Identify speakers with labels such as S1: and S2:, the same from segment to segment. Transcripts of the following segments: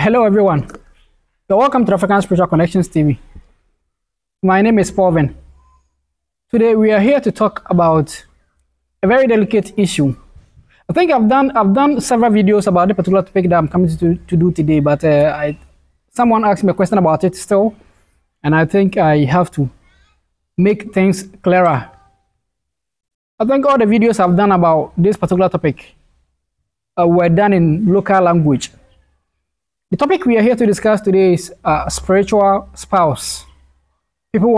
S1: Hello everyone, so welcome to African Spiritual Connections TV. My name is Paulvin. Today we are here to talk about a very delicate issue. I think I've done several videos about the particular topic that I'm coming to do today, but someone asked me a question about it still, and I think I have to make things clearer. I think all the videos I've done about this particular topic were done in local language. The topic we are here to discuss today is spiritual spouse. People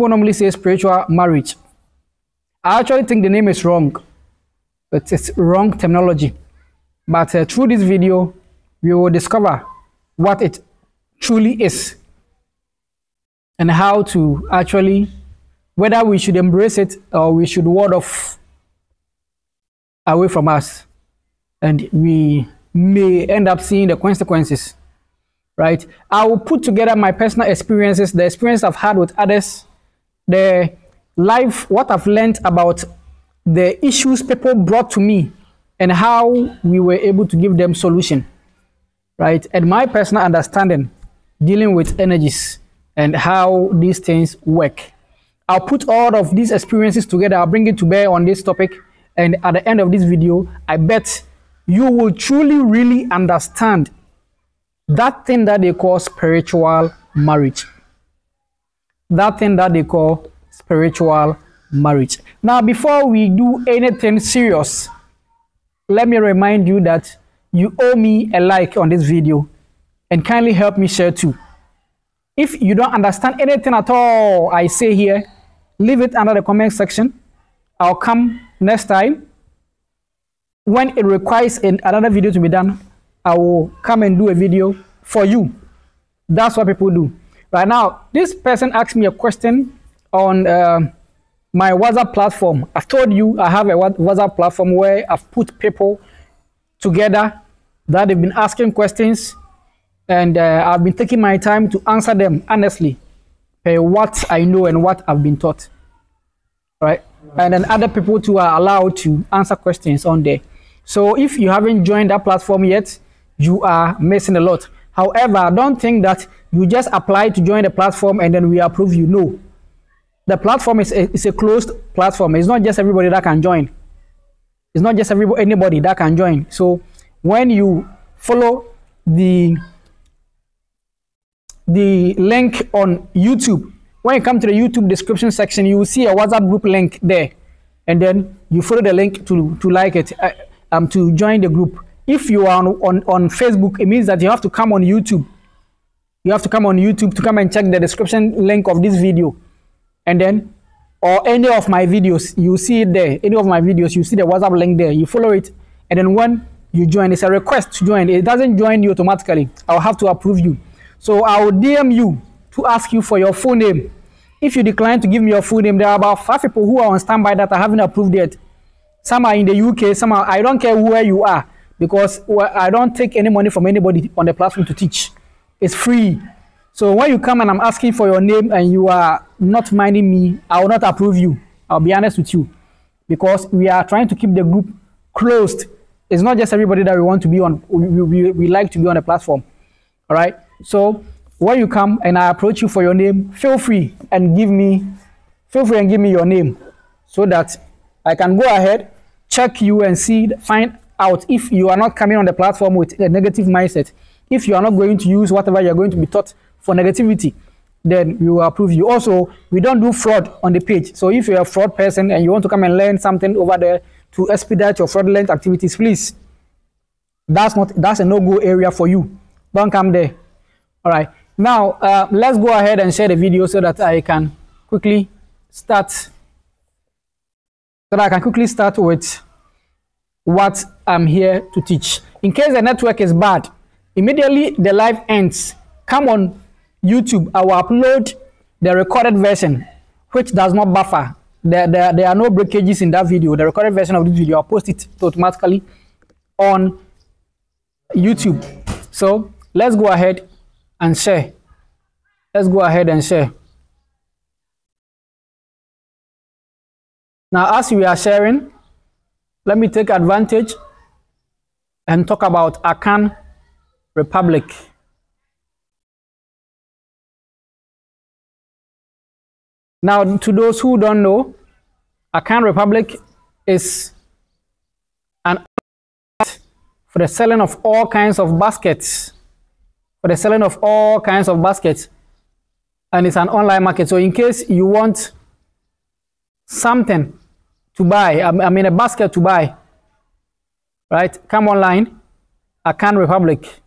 S1: normally say spiritual marriage. I actually think the name is wrong. It's wrong terminology. But through this video, we will discover what it truly is and how to actually, whether we should embrace it or we should ward off away from us. And we may end up seeing the consequences, right? I will put together my personal experiences, the experience I've had with others, the life, what I've learned about the issues people brought to me and how we were able to give them solution, right? And my personal understanding dealing with energies and how these things work. I'll put all of these experiences together. I'll bring it to bear on this topic. And at the end of this video, I bet you will truly really understand that thing that they call spiritual marriage. That thing that they call spiritual marriage. Now, before we do anything serious, let me remind you that you owe me a like on this video and kindly help me share too. If you don't understand anything at all I say here, leave it under the comment section. I'll come next time. When it requires another video to be done, I will come and do a video for you. That's what people do. Right now, this person asked me a question on my WhatsApp platform. I've told you I have a WhatsApp platform where I've put people together that they've been asking questions, and I've been taking my time to answer them honestly, what I know and what I've been taught. Right? And then other people too are allowed to answer questions on there. So if you haven't joined that platform yet, you are missing a lot. However, don't think that you just apply to join the platform and then we approve you. No. The platform is a closed platform. It's not just everybody that can join. It's not just anybody that can join. So when you follow the link on YouTube, when you come to the YouTube description section, you will see a WhatsApp group link there. And then you follow the link to like it. To join the group. If you are on Facebook, it means that you have to come on YouTube. You have to come on YouTube to come and check the description link of this video. And then, or any of my videos, you see it there. Any of my videos, you see the WhatsApp link there. You follow it. And then when you join, it's a request to join. It doesn't join you automatically. I'll have to approve you. So I will DM you to ask you for your full name. If you decline to give me your full name, there are about 5 people who are on standby that I haven't approved yet. Some are in the UK, some are, I don't care where you are, because I don't take any money from anybody on the platform to teach. It's free. So when you come and I'm asking for your name and you are not minding me, I will not approve you. I'll be honest with you, because we are trying to keep the group closed. It's not just everybody that we want to be on, we like to be on the platform. All right. So when you come and I approach you for your name, feel free and give me your name so that I can go ahead, check you and find out if you are not coming on the platform with a negative mindset. If you are not going to use whatever you're going to be taught for negativity, then we will approve you. Also, we don't do fraud on the page. So if you're a fraud person and you want to come and learn something over there to expedite your fraudulent activities, please, that's a no-go area for you. Don't come there. All right. Now, let's go ahead and share the video so that I can quickly start. With what I'm here to teach. In case the network is bad, immediately the live ends, come on YouTube. I will upload the recorded version, which does not buffer. There are no breakages in that video. The recorded version of this video, I'll post it automatically on YouTube. So let's go ahead and share. Now, as we are sharing, let me take advantage and talk about Arcan Republic. Now, to those who don't know, Akan Republic is an for the selling of all kinds of baskets. For the selling of all kinds of baskets. And it's an online market. So in case you want something to buy, I mean a basket to buy, right? Come online, Akan Republic.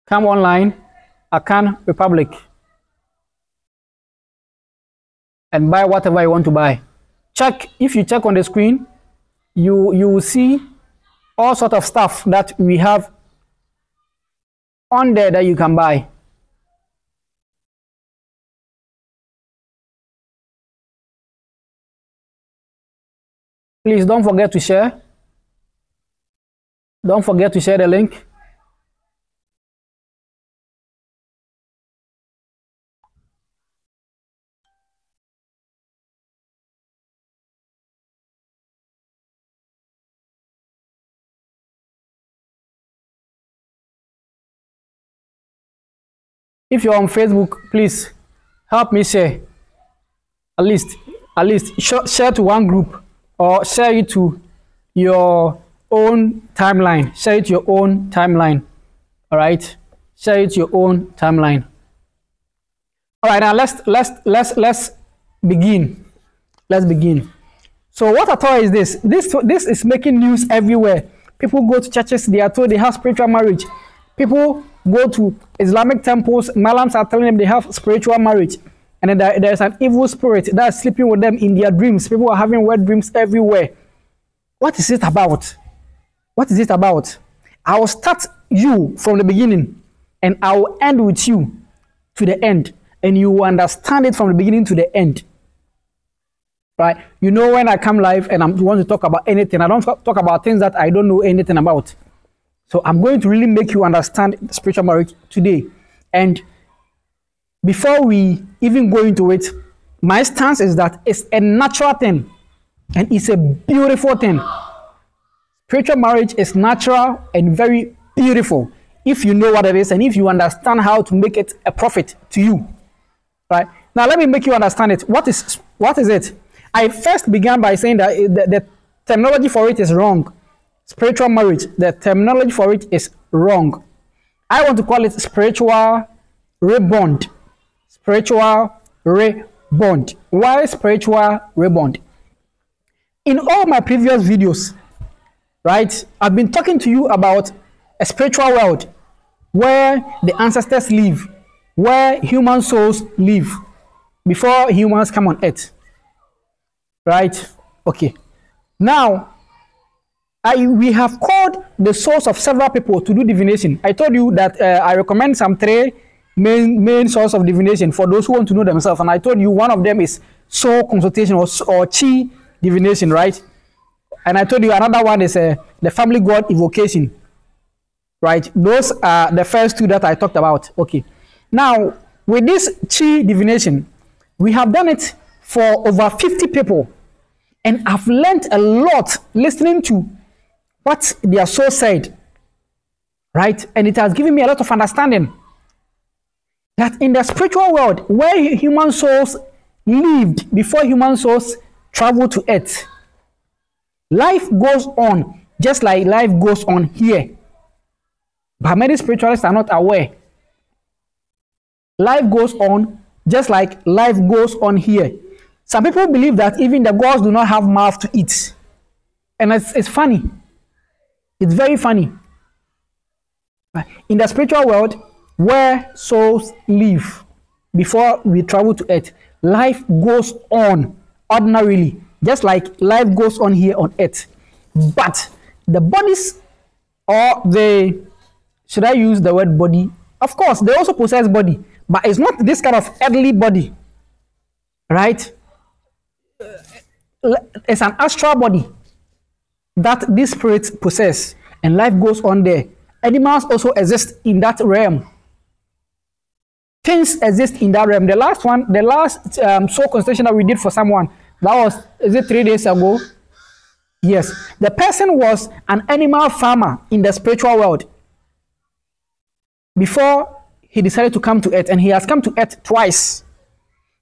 S1: Come online, Akan Republic, and buy whatever you want to buy. Check, if you check on the screen, you will see all sort of stuff that we have on there that you can buy. Please don't forget to share. Don't forget to share the link. If you're on Facebook, please help me share. At least share to one group, or share it to your own timeline. Share it to your own timeline. All right, share it to your own timeline. All right, now let's begin. Let's begin. So what I thought is this. This is making news everywhere. People go to churches, they are told they have spiritual marriage. People go to Islamic temples, Malams are telling them they have spiritual marriage. And then there's an evil spirit that's sleeping with them in their dreams. People are having wet dreams everywhere. What is it about? What is it about? I will start you from the beginning, and I will end with you to the end. And you will understand it from the beginning to the end. Right? You know, when I come live and I want to talk about anything, I don't talk about things that I don't know anything about. So I'm going to really make you understand spiritual marriage today. And before we even go into it, my stance is that it's a natural thing and it's a beautiful thing. Spiritual marriage is natural and very beautiful if you know what it is and if you understand how to make it a profit to you. Right? Now let me make you understand it. What is it? I first began by saying that the terminology for it is wrong. Spiritual marriage, the terminology for it is wrong. I want to call it spiritual rebond. Spiritual rebond. Why spiritual rebond? In all my previous videos, right, I've been talking to you about a spiritual world where the ancestors live, where human souls live before humans come on earth. Right? Okay. Now, we have called the souls of several people to do divination. I told you that I recommend some three main sources of divination for those who want to know themselves. And I told you one of them is soul consultation or chi divination, right? And I told you another one is the family god evocation, right? Those are the first two that I talked about. Okay. Now, with this chi divination, we have done it for over 50 people. And I've learned a lot listening to what their soul said, right? And it has given me a lot of understanding that in the spiritual world where human souls lived before human souls traveled to earth, life goes on just like life goes on here. But many spiritualists are not aware. Life goes on just like life goes on here. Some people believe that even the gods do not have mouth to eat. And it's funny. It's very funny. In the spiritual world, where souls live before we travel to earth, life goes on ordinarily, just like life goes on here on earth. But the bodies, or should I use the word body? Of course, they also possess body, but it's not this kind of earthly body, right? It's an astral body that these spirits possess, and life goes on there. Animals also exist in that realm. Things exist in that realm. The last soul consultation that we did for someone, that was, is it 3 days ago? Yes, the person was an animal farmer in the spiritual world before he decided to come to earth, and he has come to earth twice.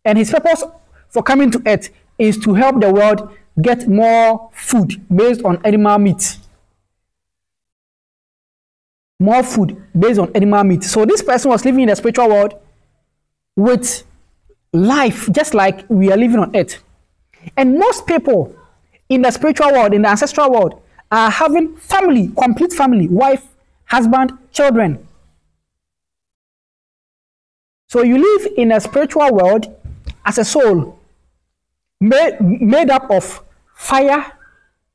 S1: And his purpose for coming to earth is to help the world get more food based on animal meat. More food based on animal meat. So this person was living in the spiritual world with life just like we are living on earth. And most people in the spiritual world, in the ancestral world, are having family, complete family, wife, husband, children. So you live in a spiritual world as a soul made up of fire,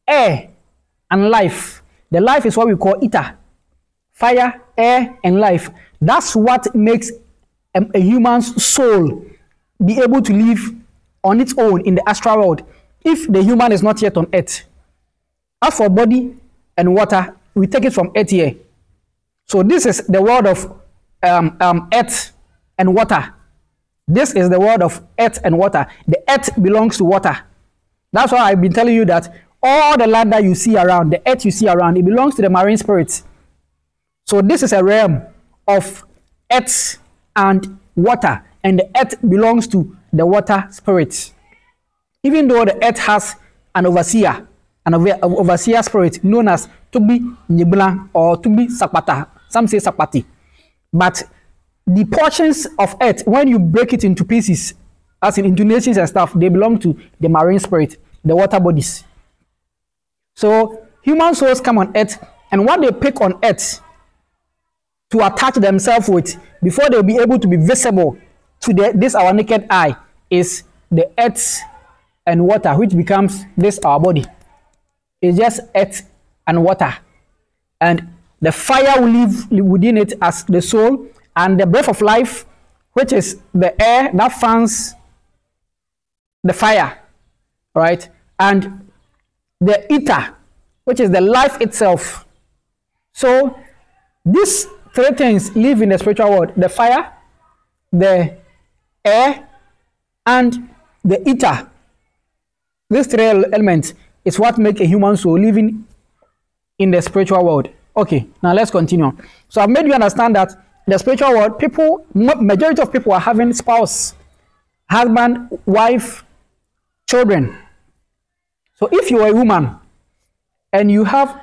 S1: air, and life. The life is what we call ether. Fire, air, and life. That's what makes a human's soul be able to live on its own in the astral world if the human is not yet on earth. As for body and water, we take it from earth here. So this is the world of earth and water. This is the world of earth and water. The earth belongs to water. That's why I've been telling you that all the land that you see around, the earth you see around, it belongs to the marine spirits. So this is a realm of earth and water, and the earth belongs to the water spirits. Even though the earth has an overseer spirit known as Tubi Nyibla or Tubi Sapata. Some say Sapati. But the portions of earth, when you break it into pieces, as in into nations and stuff, they belong to the marine spirit, the water bodies. So human souls come on earth, and what they pick on earth to attach themselves with before they'll be able to be visible to this our naked eye is the earth and water, which becomes this our body. It's just earth and water, and the fire will live within it as the soul, and the breath of life, which is the air that fans the fire, right? And the ether, which is the life itself. So these three things live in the spiritual world: the fire, the air, and the ether. These three elements is what make a human soul living in the spiritual world. Okay, now let's continue. So I've made you understand that the spiritual world, people, majority of people are having spouse, husband, wife, children. So if you are a woman and you have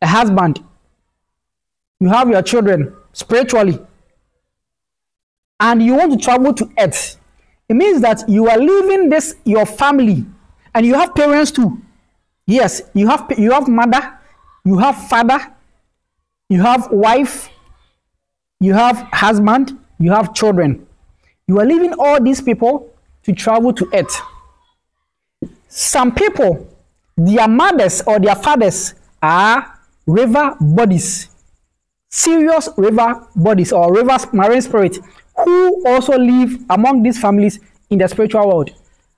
S1: a husband, you have your children spiritually, and you want to travel to earth, it means that you are leaving this your family, and you have parents too. Yes, you have mother, you have father, you have wife, you have husband, you have children. You are leaving all these people to travel to earth. Some people, their mothers or their fathers are river bodies, serious river bodies or river marine spirits who also live among these families in the spiritual world.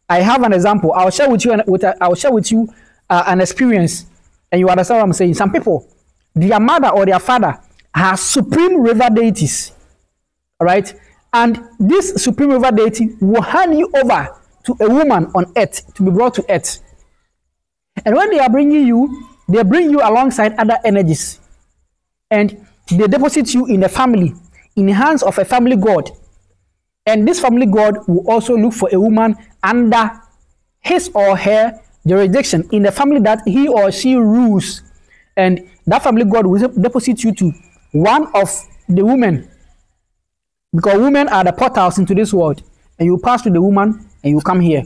S1: I have an example. I'll share with you an experience, and you understand what I'm saying. Some people, their mother or their father are supreme river deities, all right? And this supreme river deity will hand you over to a woman on earth to be brought to earth. And when they are bringing you, they bring you alongside other energies, and they deposit you in the family, in the hands of a family god. And this family god will also look for a woman under his or her jurisdiction in the family that he or she rules. And that family god will deposit you to one of the women, because women are the portals into this world, and you pass to the woman and you come here.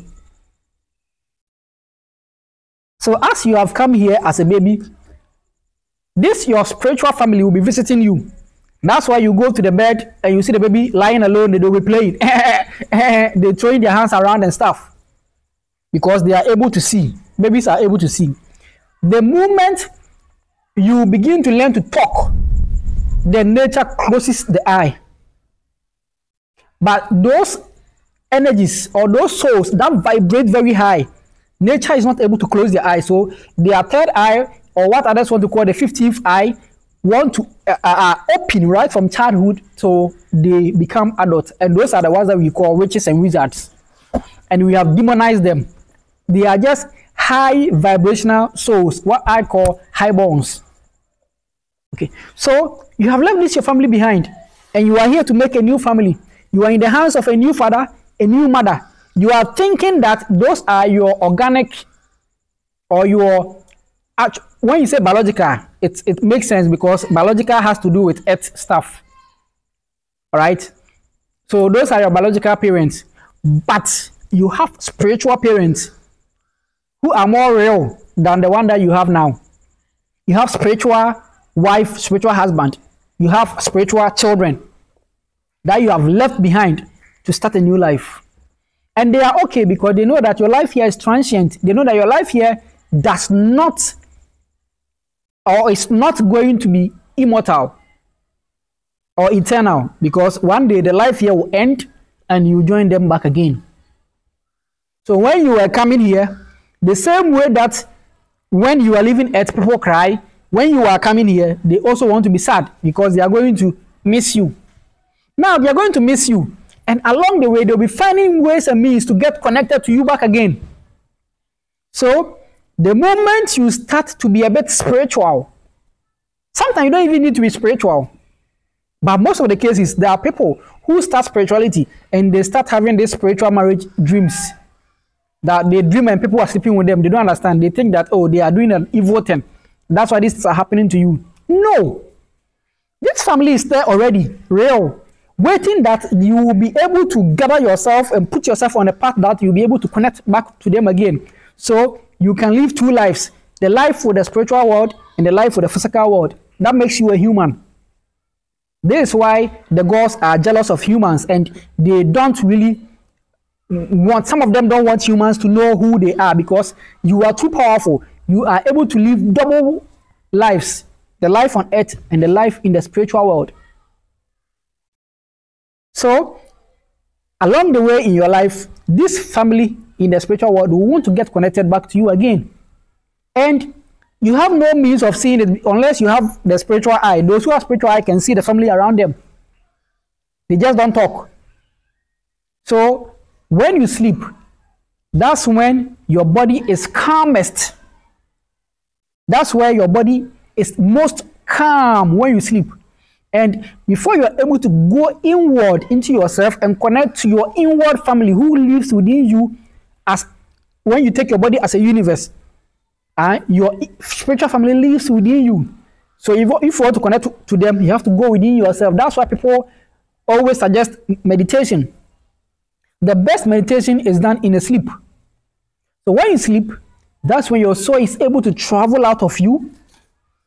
S1: So as you have come here as a baby, this your spiritual family will be visiting you. That's why you go to the bed and you see the baby lying alone. They will be playing. They throwing their hands around and stuff, because they are able to see. Babies are able to see. The moment you begin to learn to talk, the nature closes the eye. But those energies or those souls that vibrate very high, nature is not able to close their eye. So their third eye, or what others want to call the 15th eye, want to open right from childhood, so they become adults. And those are the ones that we call witches and wizards. And we have demonized them. They are just high vibrational souls, what I call highborns. Okay, so you have left your family behind, and you are here to make a new family. You are in the hands of a new father, a new mother. You are thinking that those are your organic or your, when you say biological, it makes sense because biological has to do with earth stuff. All right, so those are your biological parents, but you have spiritual parents who are more real than the one that you have now. You have spiritual wife, spiritual husband. You have spiritual children that you have left behind to start a new life. And they are okay because they know that your life here is transient. They know that your life here does not, or is not going to be immortal or eternal, because one day the life here will end and you join them back again. So when you are coming here, the same way that when you are leaving earth, people cry, when you are coming here, they also want to be sad because they are going to miss you. Now they are going to miss you, and along the way, they'll be finding ways and means to get connected to you back again. So the moment you start to be a bit spiritual, sometimes you don't even need to be spiritual. But most of the cases, there are people who start spirituality and they start having these spiritual marriage dreams. That they dream and people are sleeping with them. They don't understand. They think that, oh, they are doing an evil thing. That's why these are happening to you. No. This family is there already, real, waiting that you will be able to gather yourself and put yourself on a path that you'll be able to connect back to them again. So you can live two lives, the life for the spiritual world and the life for the physical world. That makes you a human. This is why the gods are jealous of humans, and they don't really want, some of them don't want humans to know who they are because you are too powerful. You are able to live double lives, the life on earth and the life in the spiritual world. So along the way in your life, this family in the spiritual world will want to get connected back to you again. And you have no means of seeing it unless you have the spiritual eye. Those who have spiritual eye can see the family around them. They just don't talk. So when you sleep, that's when your body is calmest. That's where your body is most calm, when you sleep. And before you're able to go inward into yourself and connect to your inward family who lives within you, as when you take your body as a universe, your spiritual family lives within you. So if you want to connect to them, you have to go within yourself. That's why people always suggest meditation. The best meditation is done in a sleep. So when you sleep, that's when your soul is able to travel out of you,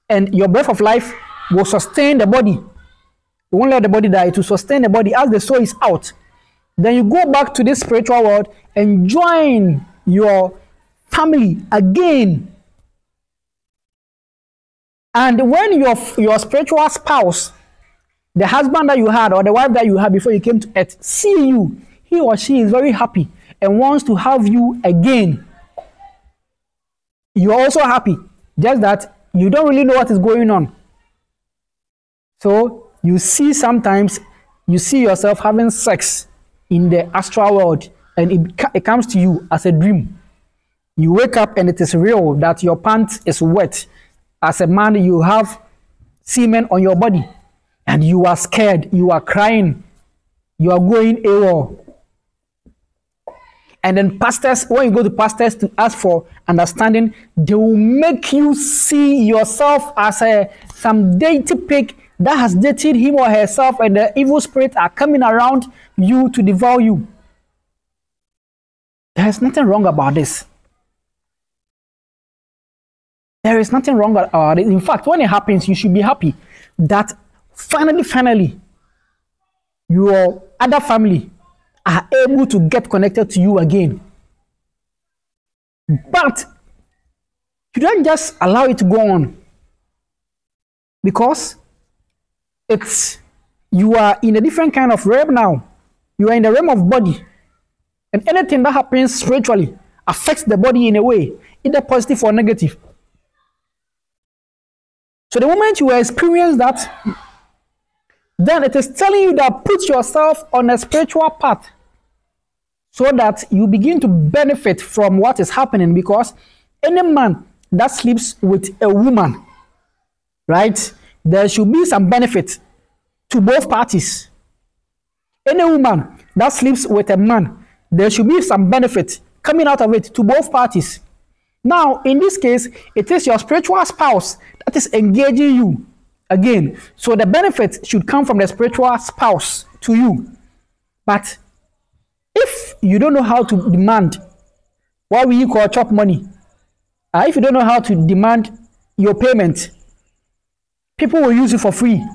S1: and your breath of life will sustain the body. You won't let the body die, to sustain the body as the soul is out. Then you go back to this spiritual world and join your family again. And when your spiritual spouse, the husband that you had or the wife that you had before you came to earth, see you, he or she is very happy and wants to have you again. You are also happy, just that you don't really know what is going on. So you see, sometimes you see yourself having sex in the astral world, and it comes to you as a dream. You wake up and it is real that your pants is wet. As a man, you have semen on your body and you are scared, you are crying, you are going AWOL. And then pastors, when you go to pastors to ask for understanding, they will make you see yourself as some deity pig that has dated him or herself, and the evil spirits are coming around you to devour you. There is nothing wrong about this. There is nothing wrong about it. In fact, when it happens, you should be happy that finally, your other family are able to get connected to you again. But you don't just allow it to go on, because you are in a different kind of realm now. You are in the realm of body, and anything that happens spiritually affects the body in a way, either positive or negative. So the moment you experience that, then it is telling you that put yourself on a spiritual path so that you begin to benefit from what is happening, because Any man that sleeps with a woman, right, there should be some benefit to both parties. Any woman that sleeps with a man, there should be some benefit coming out of it to both parties. Now, in this case, it is your spiritual spouse that is engaging you again. So the benefit should come from the spiritual spouse to you. But if you don't know how to demand what we call chop money, if you don't know how to demand your payment, people will use it for free.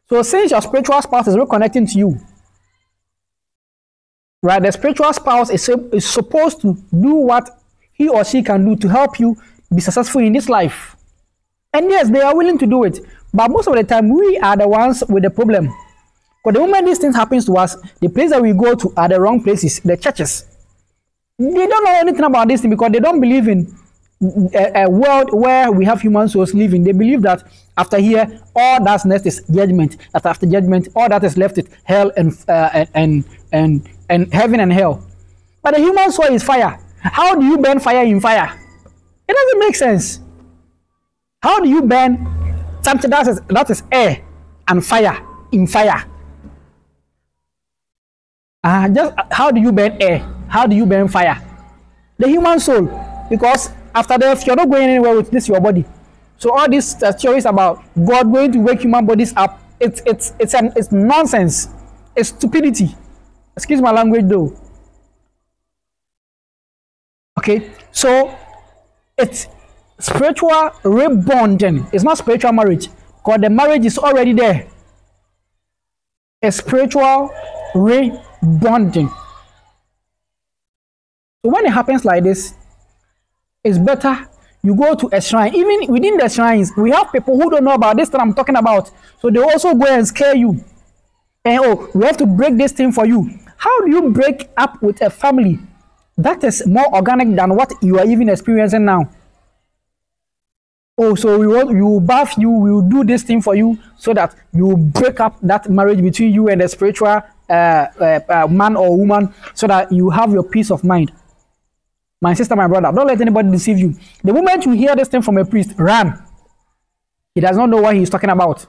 S1: So since your spiritual spouse is reconnecting to you, right, the spiritual spouse is supposed to do what he or she can do to help you be successful in this life. And yes, they are willing to do it. But most of the time, we are the ones with the problem. Because the moment these things happens to us, the place that we go to are the wrong places, the churches. They don't know anything about this thing because they don't believe in a world where we have human souls living. They believe that after here, all that's next is judgment. That after judgment, all that is left is hell and heaven and hell. But the human soul is fire. How do you burn fire in fire? It doesn't make sense. How do you burn something that is air and fire in fire? Just how do you burn air? How do you burn fire? The human soul, because after death you're not going anywhere with this your body. So all these theories about God going to wake human bodies up, it's nonsense. It's stupidity. Excuse my language though. Okay, so it's spiritual rebonding. It's not spiritual marriage, because the marriage is already there. It's spiritual rebonding. So when it happens like this, it's better you go to a shrine. Even within the shrines, we have people who don't know about this that I'm talking about. So they also go and scare you. And oh, we have to break this thing for you. How do you break up with a family that is more organic than what you are even experiencing now? Oh, so we will bath you, we will do this thing for you so that you break up that marriage between you and the spiritual man or woman so that you have your peace of mind. My sister, my brother, don't let anybody deceive you. The moment you hear this thing from a priest, run. He does not know what he is talking about.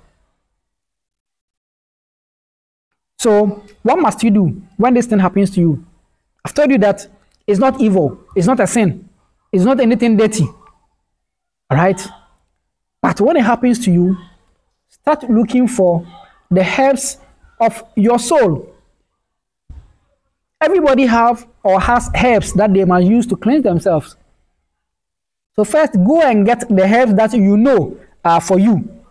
S1: So, what must you do when this thing happens to you? I've told you that it's not evil, it's not a sin, it's not anything dirty. All right? But when it happens to you, start looking for the herbs of your soul. Everybody have or has herbs that they must use to cleanse themselves. So first, go and get the herbs that you know are for you.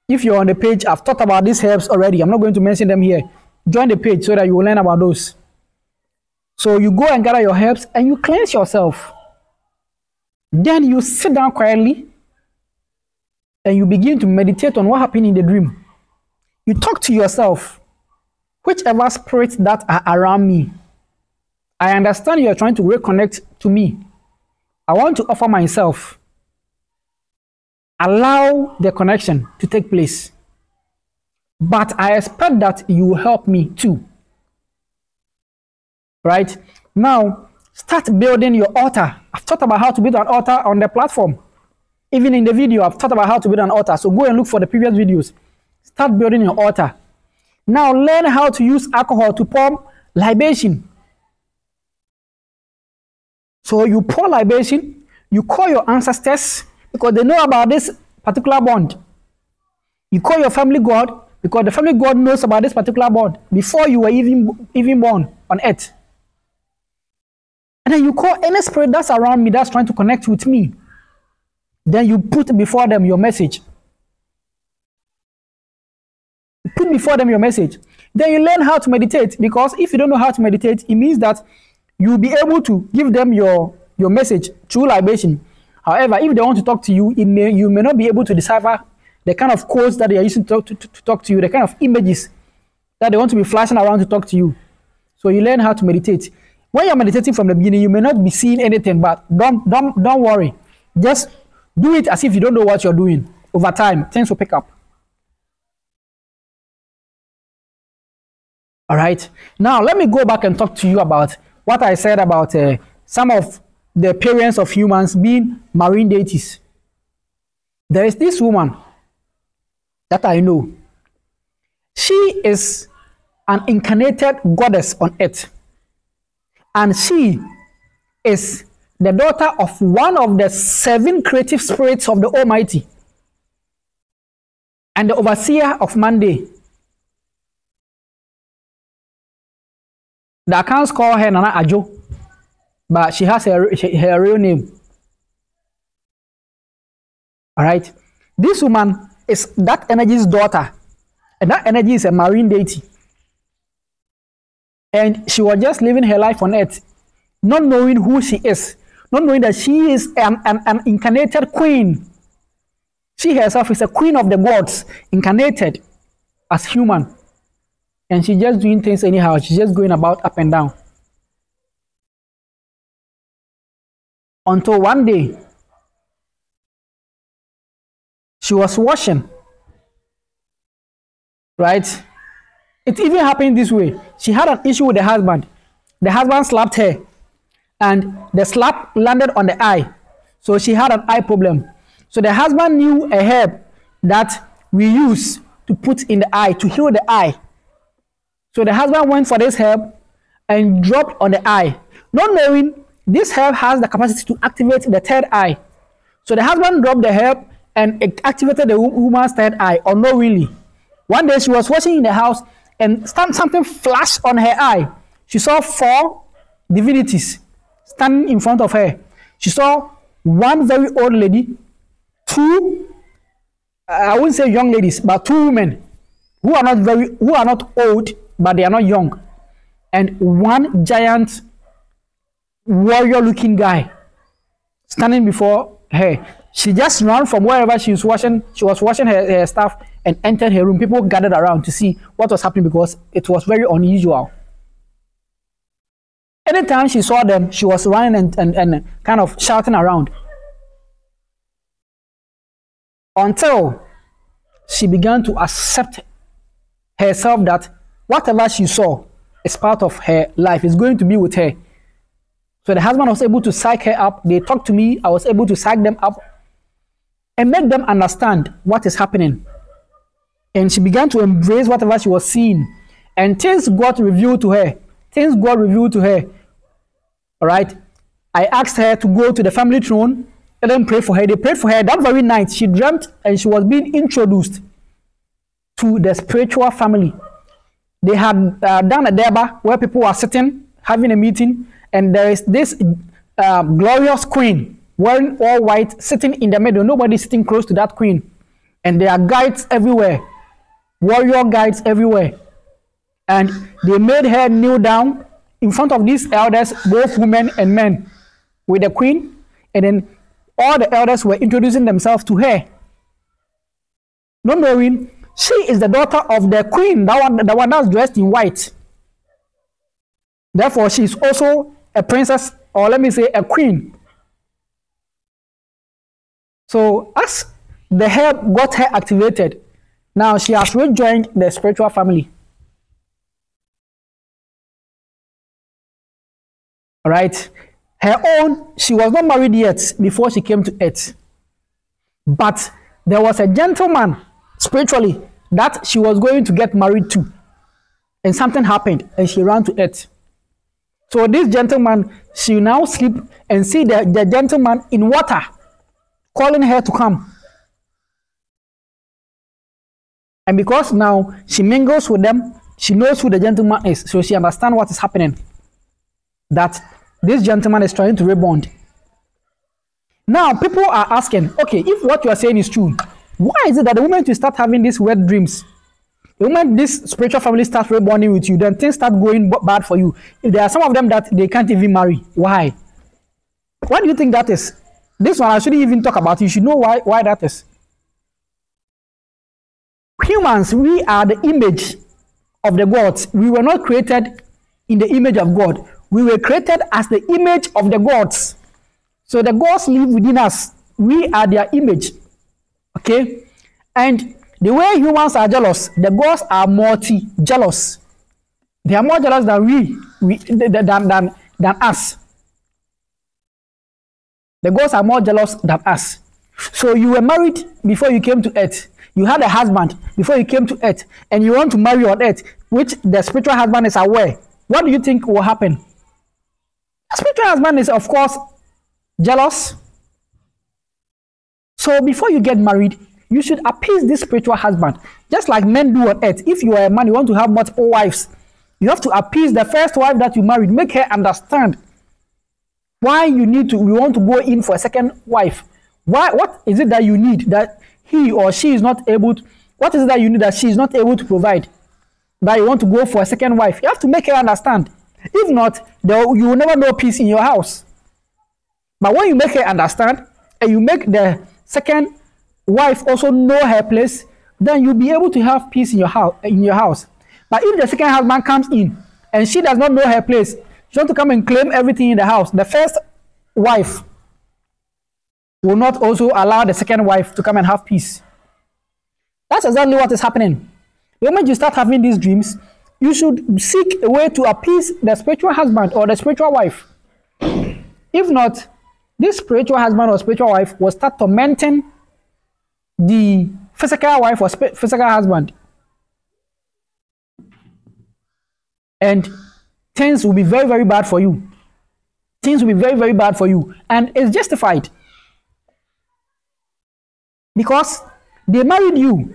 S1: If you're on the page, I've talked about these herbs already. I'm not going to mention them here. Join the page so that you will learn about those. So you go and gather your herbs and you cleanse yourself. Then you sit down quietly and you begin to meditate on what happened in the dream. You talk to yourself. Whichever spirits that are around me, I understand you are trying to reconnect to me. I want to offer myself. Allow the connection to take place. But I expect that you will help me too. Right? Now, start building your altar. I've talked about how to build an altar on the platform. Even in the video, I've talked about how to build an altar. So go and look for the previous videos. Start building your altar. Now learn how to use alcohol to pour libation. So you pour libation, you call your ancestors because they know about this particular bond. You call your family God because the family God knows about this particular bond before you were even born on earth. And then you call any spirit that's around me that's trying to connect with me. Then you put before them your message. Put before them your message. Then you learn how to meditate, because if you don't know how to meditate, it means that you'll be able to give them your message through libation. However, if they want to talk to you, you may not be able to decipher the kind of codes that they are using to talk to you, the kind of images that they want to be flashing around to talk to you. So you learn how to meditate. When you're meditating from the beginning, you may not be seeing anything, but don't worry. Just do it as if you don't know what you're doing. Over time, things will pick up. All right. Now, let me go back and talk to you about what I said about some of the appearance of humans being marine deities. There is this woman that I know. She is an incarnated goddess on earth, and she is the daughter of one of the 7 creative spirits of the Almighty and the overseer of Monday. The accounts call her Nana Ajo, but she has her real name. All right, this woman is that energy's daughter, and that energy is a marine deity. And she was just living her life on earth, not knowing who she is, not knowing that she is an incarnated queen. She herself is a queen of the gods, incarnated as human. And she's just doing things anyhow. She's just going about up and down. Until one day, she was washing. Right? It even happened this way. She had an issue with the husband. The husband slapped her, and the slap landed on the eye. So she had an eye problem. So the husband knew a herb that we use to put in the eye to heal the eye. So the husband went for this herb and dropped on the eye, not knowing this herb has the capacity to activate the third eye. So the husband dropped the herb and it activated the woman's third eye unknowingly. One day she was washing in the house and something flashed on her eye. She saw 4 divinities standing in front of her. She saw one very old lady, 2, I wouldn't say young ladies, but 2 women who are not old, but they are not young, and one giant warrior-looking guy standing before her. She just ran from wherever she was washing. She was washing her stuff and entered her room. People gathered around to see what was happening because it was very unusual. Anytime she saw them, she was running and kind of shouting around. Until she began to accept herself that whatever she saw is part of her life, is going to be with her. So the husband was able to psych her up. They talked to me. I was able to psych them up and make them understand what is happening. And she began to embrace whatever she was seeing. And things got revealed to her. Things got revealed to her. All right. I asked her to go to the family throne and then pray for her. They prayed for her. That very night, she dreamt and she was being introduced to the spiritual family. They had done a deba where people were sitting, having a meeting, and there is this glorious queen wearing all white, sitting in the middle. Nobody sitting close to that queen. And there are guides everywhere, warrior guides everywhere. And they made her kneel down in front of these elders, both women and men, with the queen. And then all the elders were introducing themselves to her, not knowing she is the daughter of the queen, the one that's dressed in white. Therefore, she is also a princess, or let me say a queen. So as the herb got her activated, now she has rejoined the spiritual family. All right. Her own, she was not married yet before she came to earth. But there was a gentleman spiritually that she was going to get married to. And something happened and she ran to earth. So this gentleman, she now sleep and see the gentleman in water calling her to come. And because now she mingles with them, she knows who the gentleman is. So she understands what is happening. That this gentleman is trying to rebound. Now people are asking, okay, if what you are saying is true, why is it that the moment you start having these wet dreams, the moment this spiritual family starts rebonding with you, then things start going bad for you? If there are some of them that they can't even marry, why? Why do you think that is? This one I shouldn't even talk about. You should know why that is. Humans, we are the image of the gods. We were not created in the image of God. We were created as the image of the gods. So the gods live within us. We are their image. Okay? And the way humans are jealous, the gods are multi-jealous. They are more jealous than than us. The gods are more jealous than us. So you were married before you came to earth. You had a husband before you came to earth, and you want to marry on earth, which the spiritual husband is aware. What do you think will happen? The spiritual husband is, of course, jealous. So before you get married, you should appease this spiritual husband, just like men do on earth. If you are a man, you want to have multiple wives, you have to appease the first wife that you married, make her understand why you want to go in for a second wife. What is it that you need that he or she is not able to, what is it that you need that she is not able to provide, that you want to go for a second wife? You have to make her understand. If not, you will never know peace in your house. But when you make her understand, and you make the second wife also know her place, then you'll be able to have peace in your house. But if the second husband comes in and she does not know her place, she wants to come and claim everything in the house, the first wife will not also allow the second wife to come and have peace. That's exactly what is happening. The moment you start having these dreams, you should seek a way to appease the spiritual husband or the spiritual wife. If not, this spiritual husband or spiritual wife will start tormenting the physical wife or physical husband. And things will be very, very bad for you. Things will be very, very bad for you. And it's justified. Because they married you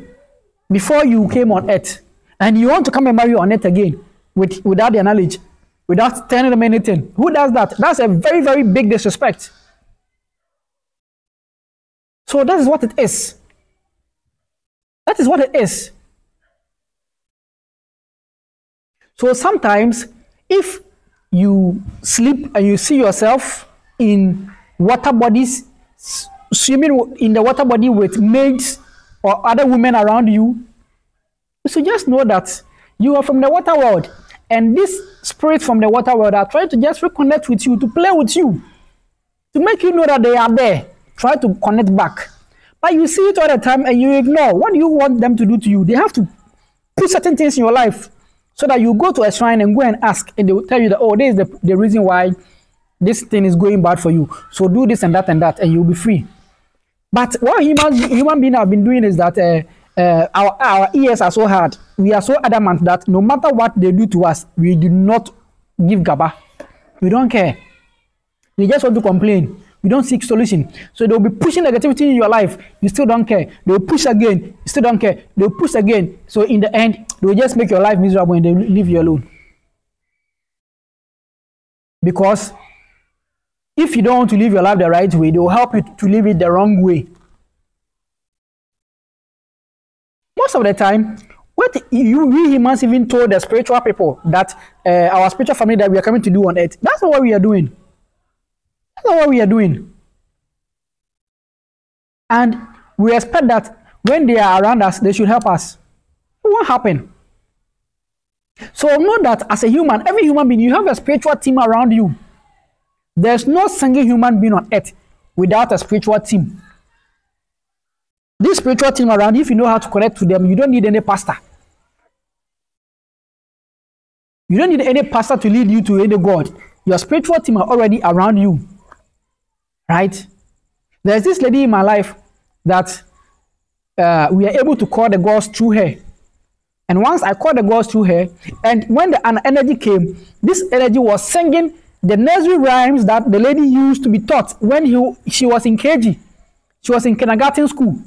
S1: before you came on earth. And you want to come and marry on earth again without their knowledge, without telling them anything. Who does that? That's a very, very big disrespect. So that is what it is. That is what it is. So sometimes, if you sleep and you see yourself in water bodies, swimming in the water body with maids or other women around you, you should just know that you are from the water world, and these spirits from the water world are trying to just reconnect with you, to play with you, to make you know that they are there, try to connect back. But you see it all the time and you ignore. What do you want them to do to you? They have to put certain things in your life so that you go to a shrine and go and ask, and they will tell you that, oh, this is the reason why this thing is going bad for you. So do this and that, and you'll be free. But what human beings have been doing is that our ears are so hard. We are so adamant that no matter what they do to us, we do not give gaba. We don't care. We just want to complain. We don't seek solution. So they'll be pushing negativity in your life. You still don't care. They'll push again. You still don't care. They'll push again. So in the end, they'll just make your life miserable and they'll leave you alone. Because if you don't want to live your life the right way, they'll help you to live it the wrong way. Most of the time, what we humans even told the spiritual people that our spiritual family that we are coming to do on earth, that's not what we are doing. That's not what we are doing. And we expect that when they are around us, they should help us. It won't happen. So know that as a human, every human being, you have a spiritual team around you. There's no single human being on earth without a spiritual team. This spiritual team around, if you know how to connect to them, you don't need any pastor. You don't need any pastor to lead you to any God. Your spiritual team are already around you. Right? There's this lady in my life that we are able to call the gods through her. And once I called the gods through her, and when an energy came, this energy was singing the nursery rhymes that the lady used to be taught when she was in KG. She was in kindergarten school.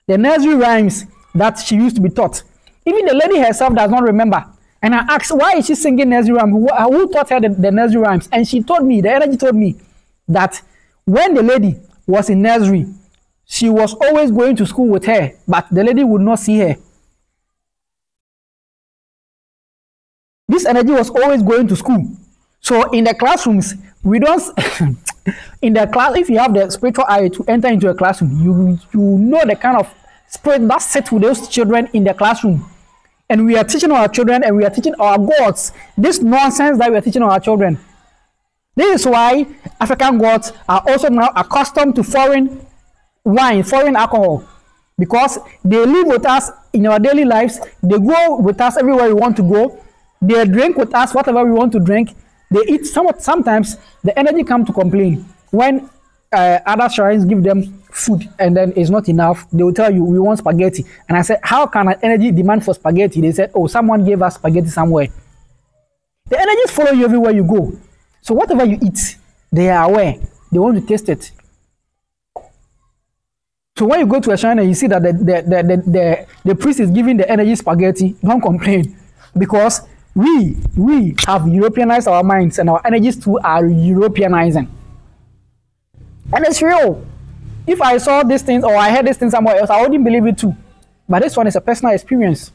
S1: The nursery rhymes that she used to be taught. Even the lady herself does not remember. And I asked, why is she singing nursery rhymes? Who taught her the nursery rhymes? And she told me, the energy told me, that when the lady was in nursery, she was always going to school with her, but the lady would not see her. This energy was always going to school. So in the classrooms, we don't in the class, if you have the spiritual eye to enter into a classroom, you know the kind of spirit that sits with those children in the classroom. And we are teaching our children and we are teaching our gods this nonsense that we are teaching our children. This is why African gods are also now accustomed to foreign wine, foreign alcohol, because they live with us in our daily lives. They go with us everywhere we want to go. They drink with us whatever we want to drink. They eat. Sometimes the energy comes to complain when other shrines give them food and then it's not enough, they will tell you we want spaghetti. And I said, how can an energy demand for spaghetti? They said, oh, someone gave us spaghetti somewhere. The energies follow you everywhere you go. So whatever you eat, they are aware. They want to taste it. So when you go to a shrine and you see that the priest is giving the energy spaghetti, don't complain, because we have Europeanized our minds and our energies too are Europeanizing. And it's real. If I saw these things or I heard this thing somewhere else, I wouldn't believe it too. But this one is a personal experience.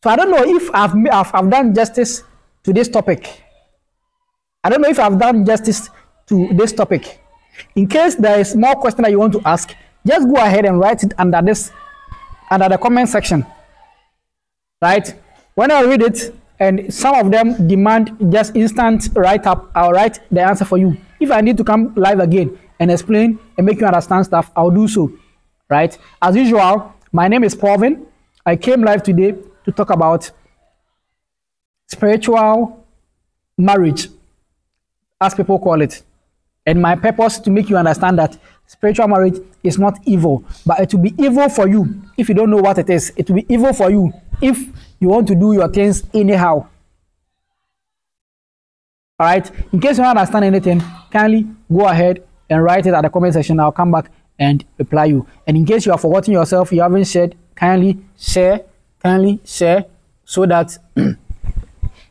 S1: So I don't know if I've done justice to this topic. I don't know if I've done justice to this topic. In case there is more question that you want to ask, just go ahead and write it under the comment section. Right? When I read it, and some of them demand just instant write-up, I'll write the answer for you. If I need to come live again and explain and make you understand stuff, I'll do so. Right? As usual, my name is Paulvin. I came live today to talk about spiritual marriage, as people call it. And my purpose to make you understand that spiritual marriage is not evil, but it will be evil for you if you don't know what it is. It will be evil for you if you want to do your things anyhow. All right. In case you don't understand anything, kindly go ahead and write it at the comment section. I'll come back and reply you. And in case you are forgetting yourself, you haven't shared, kindly share so that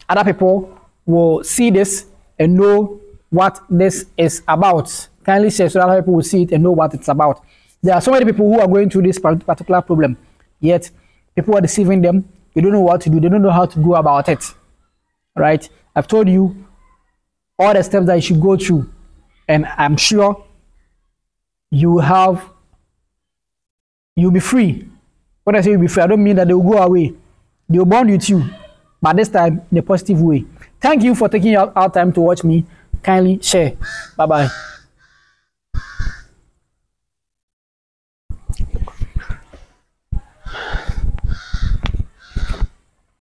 S1: other people will see this and know what this is about. Kindly share so that other people will see it and know what it's about. There are so many people who are going through this particular problem, yet people are deceiving them. They don't know what to do. They don't know how to go about it. Right? I've told you all the steps that you should go through, and I'm sure you'll be free. When I say you'll be free, I don't mean that they will go away. They will bond with you, but this time in a positive way. Thank you for taking out time to watch me. Kindly share. Bye-bye.